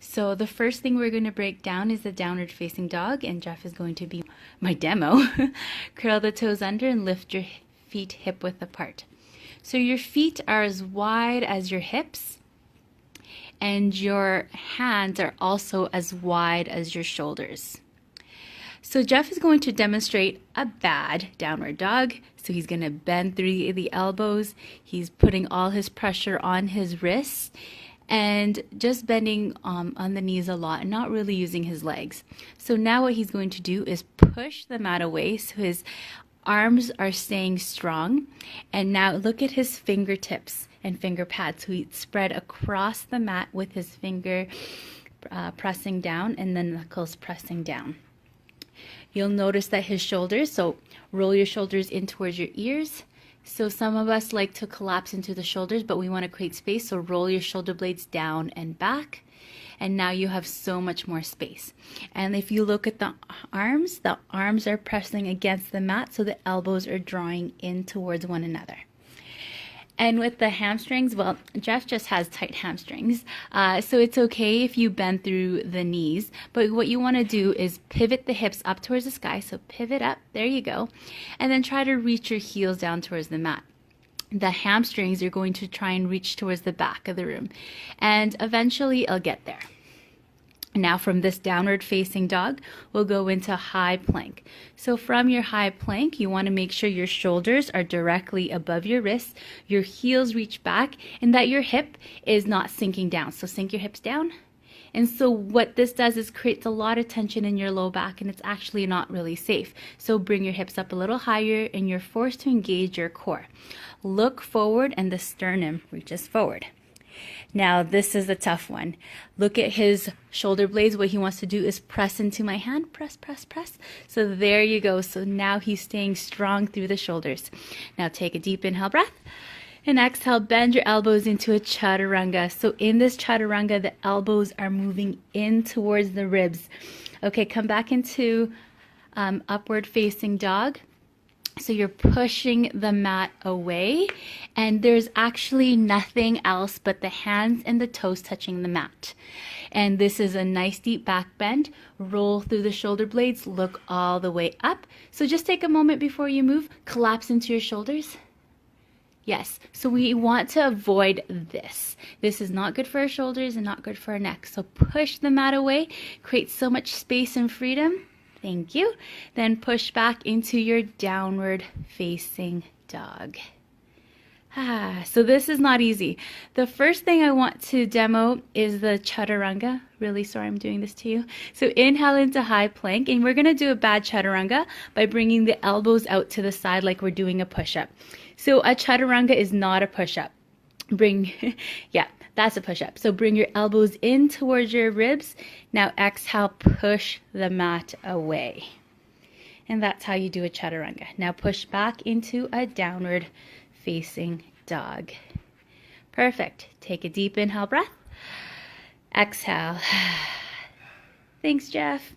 So the first thing we're going to break down is the downward facing dog, and Jeff is going to be my demo. Curl the toes under and lift your feet hip width apart. So your feet are as wide as your hips, and your hands are also as wide as your shoulders. So Jeff is going to demonstrate a bad downward dog. So he's going to bend through the elbows. He's putting all his pressure on his wrists and just bending on the knees a lot and not really using his legs. So now what he's going to do is push the mat away so his arms are staying strong. And now look at his fingertips and finger pads. So he's spread across the mat with his finger pressing down and the knuckles pressing down. You'll notice that his shoulders, so roll your shoulders in towards your ears. So some of us like to collapse into the shoulders, but we want to create space. So roll your shoulder blades down and back. And now you have so much more space. And if you look at the arms are pressing against the mat, so the elbows are drawing in towards one another. And with the hamstrings, well, Jeff just has tight hamstrings, so it's okay if you bend through the knees. But what you want to do is pivot the hips up towards the sky. So pivot up, there you go. And then try to reach your heels down towards the mat. The hamstrings, you're going to try and reach towards the back of the room. And eventually it'll get there. Now from this downward facing dog, we'll go into high plank. So from your high plank, you want to make sure your shoulders are directly above your wrists, your heels reach back, and that your hip is not sinking down. So sink your hips down. And so what this does is creates a lot of tension in your low back, and it's actually not really safe. So bring your hips up a little higher and you're forced to engage your core. Look forward and the sternum reaches forward. Now this is a tough one. Look at his shoulder blades. What he wants to do is press into my hand. Press, press, press. So there you go. So now he's staying strong through the shoulders. Now take a deep inhale breath. And exhale, bend your elbows into a chaturanga. So in this chaturanga, the elbows are moving in towards the ribs. Okay, come back into upward facing dog. So you're pushing the mat away, and there's actually nothing else but the hands and the toes touching the mat. And this is a nice deep back bend. Roll through the shoulder blades, look all the way up. So just take a moment before you move, collapse into your shoulders. Yes, so we want to avoid this. This is not good for our shoulders and not good for our neck. So push the mat away, create so much space and freedom. Thank you. Then push back into your downward facing dog. So this is not easy. The first thing I want to demo is the chaturanga. Really sorry I'm doing this to you. So inhale into high plank, and we're going to do a bad chaturanga by bringing the elbows out to the side like we're doing a push-up. So a chaturanga is not a push-up. Yeah, that's a push-up. So bring your elbows in towards your ribs. Now exhale, push the mat away. And that's how you do a chaturanga. Now push back into a downward facing dog. Perfect. Take a deep inhale breath. Exhale. Thanks, Jeff.